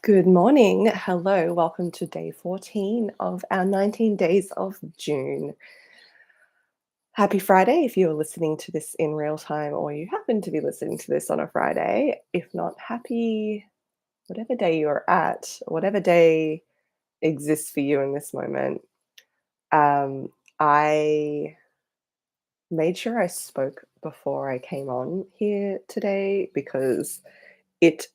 Good morning. Hello. Welcome to day 14 of our 19 days of June. Happy Friday if you're listening to this in real time or you happen to be listening to this on a Friday. If not, happy whatever day you're at, whatever day exists for you in this moment. I made sure I spoke before I came on here today because it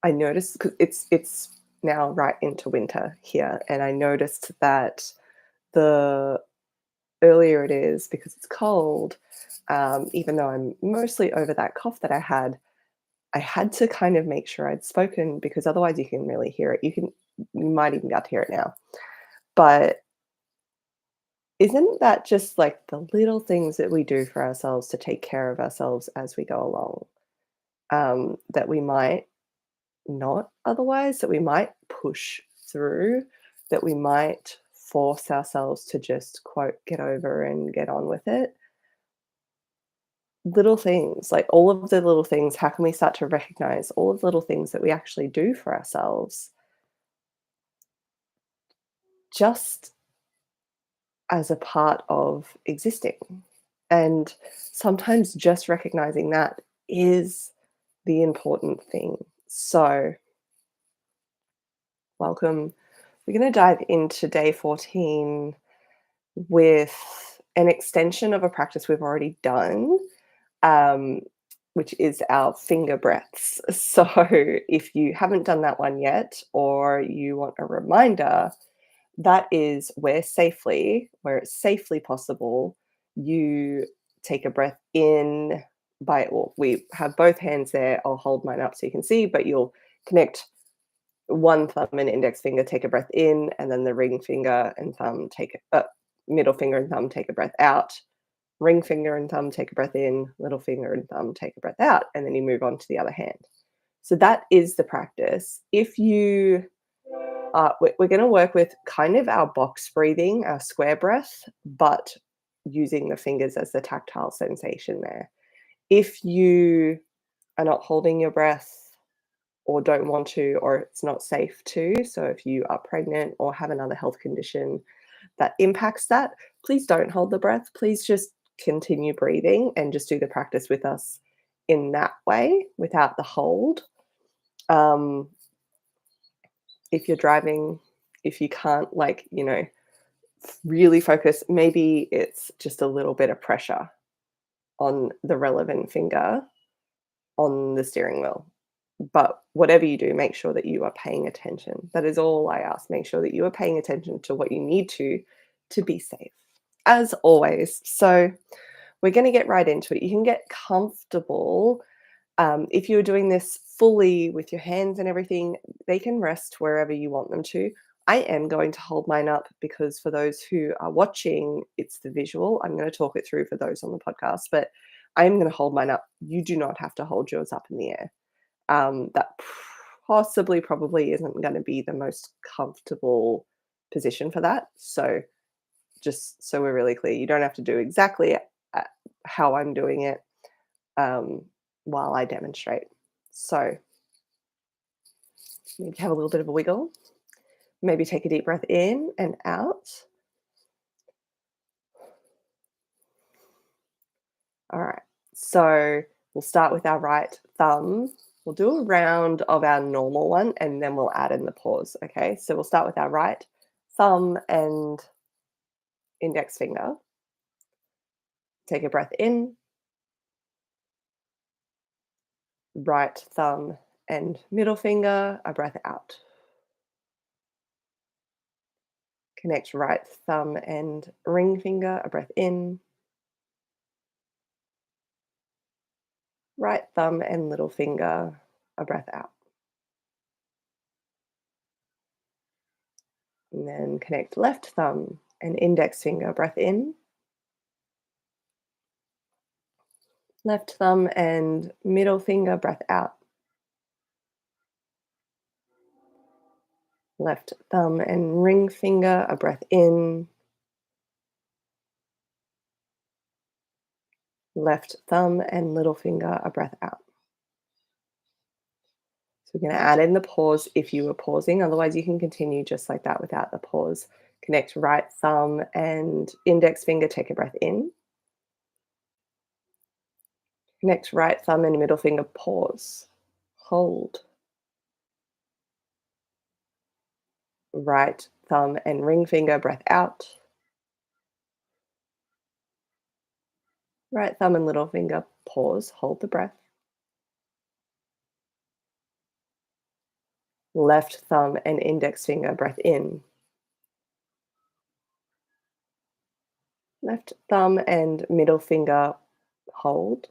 I noticed because it's now right into winter here, and I noticed that the earlier it is because it's cold, even though I'm mostly over that cough that I had to kind of make sure I'd spoken because otherwise you can really hear it. You might even be able to hear it now. But isn't that just like the little things that we do for ourselves to take care of ourselves as we go along, that we might not otherwise, that we might push through, that we might force ourselves to just quote, get over and get on with it. Little things, like all of the little things, how can we start to recognize all of the little things that we actually do for ourselves just as a part of existing? And sometimes just recognizing that is the important thing. So, welcome. We're going to dive into day 14 with an extension of a practice we've already done, um, which is our finger breaths. So, if you haven't done that one yet, or you want a reminder, that is where it's safely possible, you take a breath in well, we have both hands there. I'll hold mine up so you can see, but you'll connect one thumb and index finger, take a breath in, and then the ring finger and thumb middle finger and thumb take a breath out. Ring finger and thumb take a breath in, little finger and thumb take a breath out, and then you move on to the other hand. So that is the practice. If you we're going to work with kind of our box breathing, our square breath, but using the fingers as the tactile sensation there. If you are not holding your breath or don't want to, or it's not safe to, so if you are pregnant or have another health condition that impacts that, please don't hold the breath. Please just continue breathing and just do the practice with us in that way without the hold. Um, if you're driving, if you can't, really focus, maybe it's just a little bit of pressure on the relevant finger on the steering wheel. But whatever you do, make sure that you are paying attention. That is all I ask. Make sure that you are paying attention to what you need to be safe, as always. So we're going to get right into it. You can get comfortable. If you're doing this fully with your hands and everything, they can rest wherever you want them to. I am going to hold mine up because for those who are watching, it's the visual. I'm going to talk it through for those on the podcast, but I'm going to hold mine up. You do not have to hold yours up in the air. That probably isn't going to be the most comfortable position for that. So just so we're really clear, you don't have to do exactly how I'm doing it um, while I demonstrate. So maybe have a little bit of a wiggle. Maybe take a deep breath in and out. All right. So we'll start with our right thumb. We'll do a round of our normal one and then we'll add in the pause. Okay. So we'll start with our right thumb and index finger. Take a breath in, right thumb and middle finger, a breath out. Connect right thumb and ring finger, a breath in, right thumb and little finger, a breath out. And then connect left thumb and index finger, breath in, left thumb and middle finger, breath out. Left thumb and ring finger, a breath in, left thumb and little finger, a breath out. So we're going to add in the pause if you were pausing. Otherwise, you can continue just like that without the pause. Connect right thumb and index finger. Take a breath in. Connect right thumb and middle finger. Pause. Hold. Right thumb and ring finger. Breath out. Right thumb and little finger. Pause. Hold the breath. Left thumb and index finger. Breath in. Left thumb and middle finger. Hold.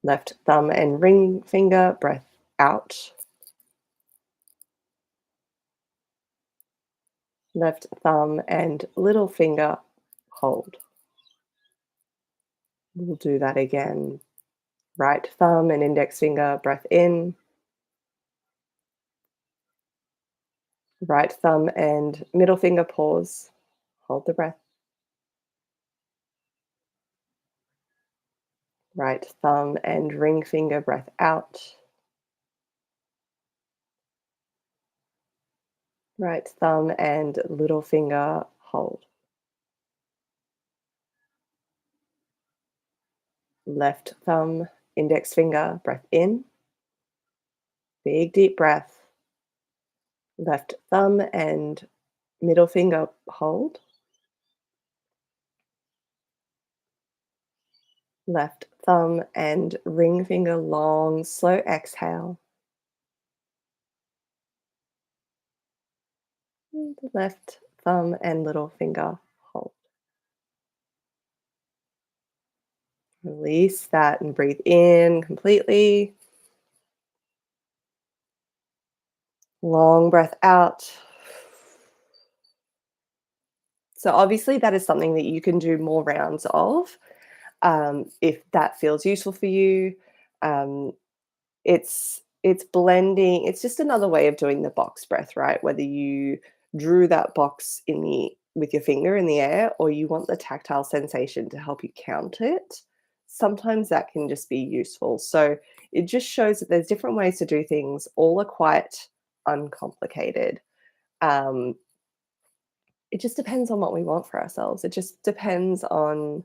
Left thumb and ring finger. Breath out. Left thumb and little finger. Hold. We'll do that again. Right thumb and index finger. Breath in. Right thumb and middle finger. Pause. Hold the breath. Right thumb and ring finger. Breath out. Right thumb and little finger. Hold. Left thumb, index finger. Breath in. Big deep breath. Left thumb and middle finger. Hold. Left thumb and ring finger. Long, slow exhale. And left thumb and little finger. Hold. Release that and breathe in completely. Long breath out. So obviously that is something that you can do more rounds of, if that feels useful for you. Um, it's blending. It's just another way of doing the box breath, right? Whether you drew that box in the with your finger in the air, or you want the tactile sensation to help you count it, sometimes that can just be useful. So it just shows that there's different ways to do things. All are quite uncomplicated. Um, it just depends on what we want for ourselves. It just depends on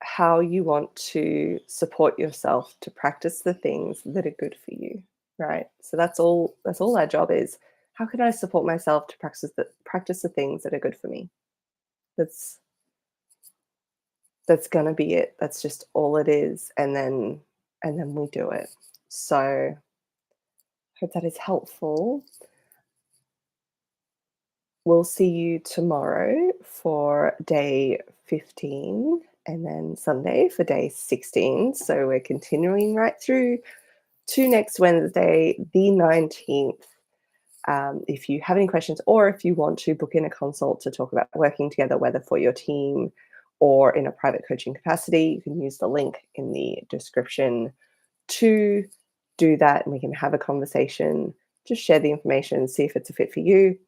how you want to support yourself to practice the things that are good for you, right? So that's all our job is. How can I support myself to practice the things that are good for me? That's that's gonna be it. That's just all it is. And then we do it. So hope that is helpful. We'll see you tomorrow for day 15 and then Sunday for day 16. So we're continuing right through to next Wednesday, the 19th. If you have any questions or if you want to book in a consult to talk about working together, whether for your team or in a private coaching capacity, you can use the link in the description to do that and we can have a conversation, just share the information, see if it's a fit for you.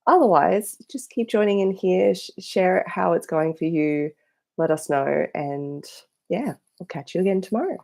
Otherwise, just keep joining in here, share how it's going for you, let us know, and yeah, we'll catch you again tomorrow.